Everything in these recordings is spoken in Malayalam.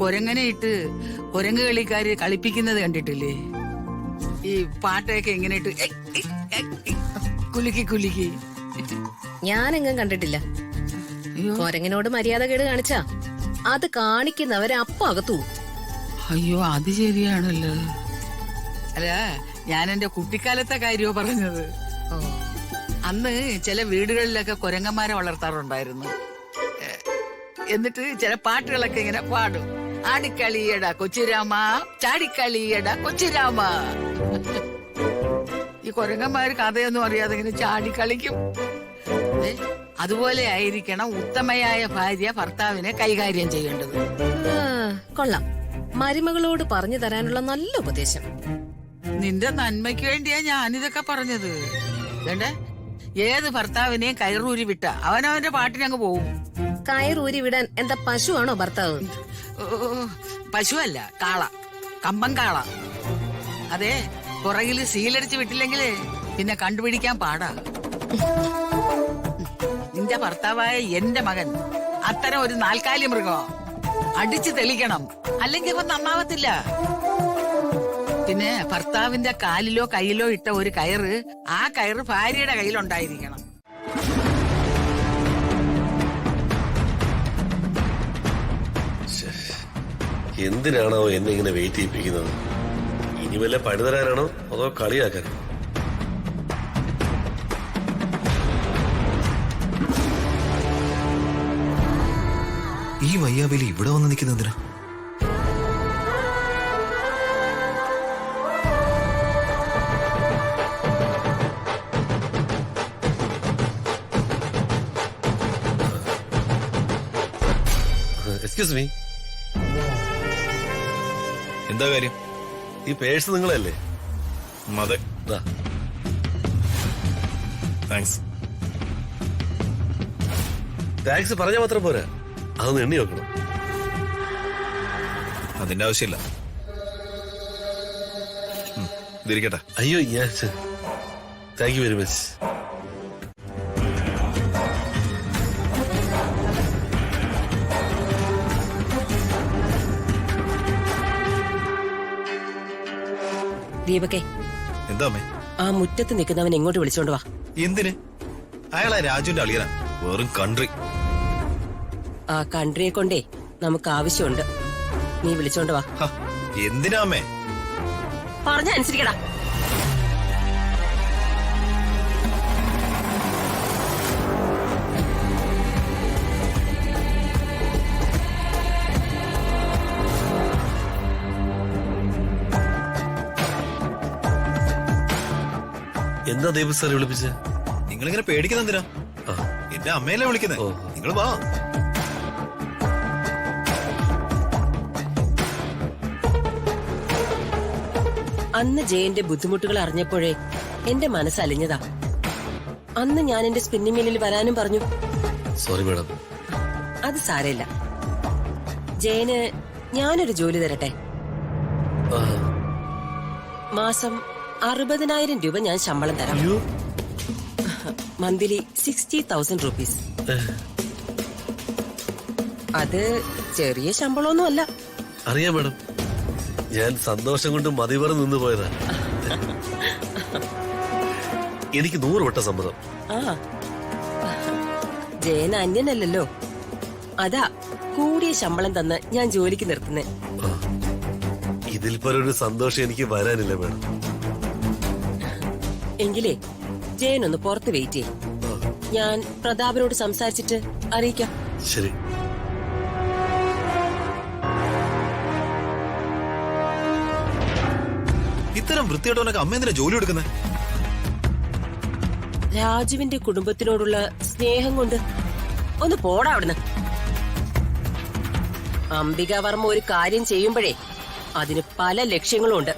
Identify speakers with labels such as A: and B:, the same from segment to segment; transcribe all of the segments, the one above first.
A: കൊരങ്ങനെ ഇട്ട് കൊരങ്ങ് കളിക്കാര് കളിപ്പിക്കുന്നത് കണ്ടിട്ടില്ലേ? ഈ പാട്ടൊക്കെ എങ്ങനെ ഇട്ട് കുലുക്കി കുലുക്കി.
B: ഞാനെങ്ങും കണ്ടിട്ടില്ല. കൊരങ്ങനോട് മര്യാദ കേട് കാണിച്ചാ അത് കാണിക്കുന്നവരെ അപ്പം അകത്തു.
A: അയ്യോ, അത് ശരിയാണല്ലോ. അല്ല, ഞാൻ എന്റെ കുട്ടിക്കാലത്തെ കാര്യമോ പറഞ്ഞത്. അന്ന് ചില വീടുകളിലൊക്കെ കുരങ്ങന്മാരെ വളർത്താറുണ്ടായിരുന്നു. എന്നിട്ട് ചില പാട്ടുകളൊക്കെ ഇങ്ങനെ പാടും. ആടിക്കളിയട കൊച്ചുരാമ, ചാടിക്കളിയട കൊച്ചുരാമ. ഈ കുരങ്ങന്മാര് കഥയൊന്നും അറിയാതെ ഇങ്ങനെ ചാടിക്കളിക്കും. അതുപോലെ ആയിരിക്കണം ഉത്തമയായ ഭാര്യ ഭർത്താവിനെ കൈകാര്യം ചെയ്യേണ്ടത്.
B: കൊള്ളാം, മരുമകളോട് പറഞ്ഞു തരാനുള്ള നല്ല ഉപദേശം.
A: നിന്റെ നന്മയ്ക്ക് വേണ്ടിയാ ഞാനിതൊക്കെ പറഞ്ഞത്. വേണ്ടേ, ഏത് ഭർത്താവിനെയും കയറൂരി വിട്ട അവനവന്റെ പാട്ടിനങ്ങ് പോവും.
B: കയറൂരി വിടാൻ എന്താ പശുവാണോ ഭർത്താവ്?
A: പശുവല്ല, കാള, കമ്പം കാള. അതെ, പുറകില് സീലടിച്ച് വിട്ടില്ലെങ്കില് പിന്നെ കണ്ടുപിടിക്കാൻ പാടാ. നിന്റെ ഭർത്താവായ എന്റെ മകൻ അത്തരം ഒരു നാൽക്കാലി മൃഗം. അടിച്ചു തെളിക്കണം, അല്ലെങ്കിൽ അവൻ നന്നാവത്തില്ല. പിന്നെ ഭർത്താവിന്റെ കാലിലോ കയ്യിലോ ഇട്ട ഒരു കയറ്, ആ കയറ് ഭാര്യയുടെ കയ്യിലുണ്ടായിരിക്കണം.
C: എന്തിനാണോ എന്നെ ഇങ്ങനെ വെയിറ്റ് ചെയ്യിപ്പിക്കുന്നത്? ഇനി വല്ല പണി തരാനാണോ അതോ കളിയാക്കാനോ?
D: ഈ വയ്യാവേലി ഇവിടെ വന്ന് നിൽക്കുന്നതിനാ?
C: എക്സ്ക്യൂസ് മീ,
D: എന്താ കാര്യം?
C: ഈ പേഴ്സ് നിങ്ങളല്ലേ?
D: അതെ. താങ്ക്സ്.
C: താങ്ക്സ് പറഞ്ഞാൽ മാത്രം പോരാ, അതൊന്ന് എണ്ണി വെക്കണം.
D: അതിന്റെ ആവശ്യമില്ല. ഇതിരിക്കട്ടെ.
C: അയ്യോ, ഞാൻ താങ്ക് യു വെരി മച്ച്.
E: ദീപകേ,
D: എന്താ അമ്മേ?
E: ആ മുറ്റത്ത് നിൽക്കുന്നവൻ എങ്ങോട്ട് വിളിച്ചോണ്ട് വാ.
D: എന്തിന്? അയാളാ രാജുവിന്റെ അളിയനാ, വെറും കൺട്രി.
E: ആ കൺട്രിയെ കൊണ്ടേ നമുക്ക് ആവശ്യമുണ്ട്. നീ വിളിച്ചോണ്ട് വാ.
D: എന്തിനാ അമ്മേ?
E: പറഞ്ഞ അനുസരിക്കടാ.
C: എന്താ ദീപക് സാർ വിളിപ്പിച്ച?
D: നിങ്ങളിങ്ങനെ പേടിക്കുന്ന എന്തിനാ? എന്റെ അമ്മയല്ലേ വിളിക്കുന്നത്. നിങ്ങൾ വാ.
E: അന്ന് ജയന്റെ ബുദ്ധിമുട്ടുകൾ അറിഞ്ഞപ്പോഴേ എന്റെ മനസ്സലിഞ്ഞതാ. അന്ന് ഞാൻ എന്റെ സ്പിന്നിംഗ് മില്ലിൽ വരാനും പറഞ്ഞു.
C: Sorry madam.
E: അത് സാരമില്ല. ജയന് ഞാനൊരു ജോലി തരട്ടെ. മാസം 60,000 രൂപ ഞാൻ ശമ്പളം തരാം. Monthly 60,000 rupees. അത് ചെറിയ ശമ്പളമൊന്നും അല്ല.
C: അറിയാം മാഡം, ഞാൻ സന്തോഷം കൊണ്ട് മതിവറ നിന്ന് പോയതാ. എനിക്ക് 100 വട്ടം സമ്മതം.
E: ആ, ജയൻ അന്യനല്ലല്ലോ, അതാ കൂടിയ ശമ്പളം തന്ന് ഞാൻ ജോലിക്ക് നിർത്തുന്നേ.
C: ഇതിൽ പോലൊരു സന്തോഷം എനിക്ക് വരാനില്ല മാഡം.
E: എങ്കിലേ ജയൻ ഒന്ന് പുറത്ത് വെയിറ്റ് ചെയ്യും. ഞാൻ പ്രതാപനോട് സംസാരിച്ചിട്ട് അറിയിക്കാം.
C: ശരി.
D: ഇത്തരം വൃത്തിയോട്ടവനൊക്കെ അമ്മ എന്തിനാ ജോലി എടുക്കുന്നത്?
E: രാജുവിന്റെ കുടുംബത്തിനോടുള്ള സ്നേഹം കൊണ്ട്. ഒന്ന് പോടാ അവിടുന്ന്. അംബികാവർമ്മ ഒരു കാര്യം ചെയ്യുമ്പോഴേ അതിന് പല ലക്ഷ്യങ്ങളും ഉണ്ട്.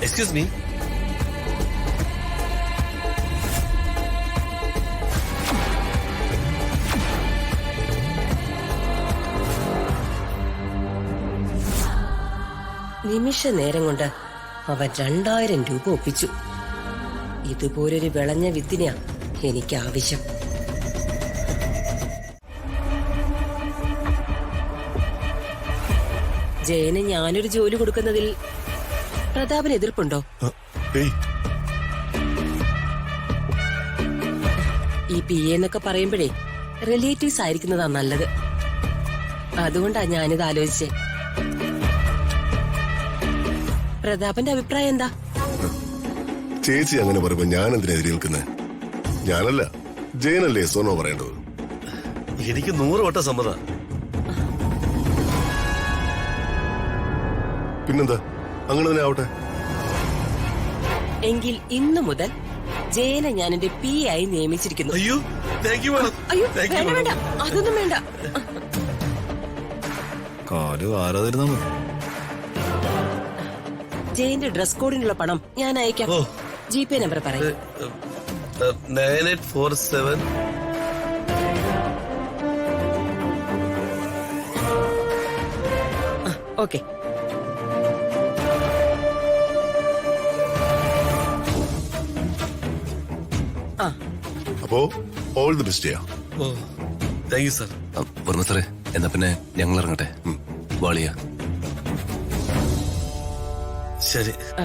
C: എക്സ്ക്യൂസ് മീ,
E: നിമിഷ നേരം കൊണ്ട് അവൻ 2000 രൂപ ഒപ്പിച്ചു. ഇതുപോലൊരു വിളഞ്ഞ വിത്തിനെയാ എനിക്ക് ആവശ്യം. ജയന് ഞാനൊരു ജോലി കൊടുക്കുന്നതിൽ പ്രതാപന് എതിർപ്പുണ്ടോ? ഈ PA എന്നൊക്കെ പറയുമ്പോഴേ റിലേറ്റീവ്സ് ആയിരിക്കുന്നതാ നല്ലത്. അതുകൊണ്ടാ ഞാനിത് ആലോചിച്ചേ. പ്രതാപന്റെ അഭിപ്രായം എന്താ?
F: ചേച്ചി അങ്ങനെ പറയുമ്പോ ഞാൻ എന്തിനാ എതിരെ നിൽക്കുന്നത്? ഞാനല്ല, ജയനല്ലേ സോനോ പറയേണ്ടത്.
C: എനിക്ക് 100 വട്ടം സമ്മതം.
F: പിന്നെന്താ, അങ്ങനെ തന്നെ ആവട്ടെ.
E: എങ്കിൽ ഇന്നു മുതൽ ജയനെ ഞാൻ എന്റെ PA ആയി നിയമിച്ചിരിക്കുന്നു.
C: അയ്യോ, താങ്ക് യു മാഡം.
E: അയ്യോ
C: താങ്ക് യു
E: വേണ്ട വേണ്ട, അതൊന്നും വേണ്ട.
D: കാര്യം ആരാതിരുന്നാ മതി.
E: ജയന്റെ ഡ്രസ് കോഡിനുള്ള പണം ഞാൻ അയക്കാം.
C: ഓ.
E: GPay നമ്പർ പറയും.
C: 9847.
E: ഓക്കെ. ആ
F: അപ്പോ ഓൾ ദി ബെസ്റ്റ് ചെയ്യാം.
C: ഓ, താങ്ക് യു സാർ.
G: വർമ്മ സാറേ, എന്നാ പിന്നെ ഞങ്ങൾ ഇറങ്ങട്ടെ. വാളിയ.
C: ശരി.
E: ആ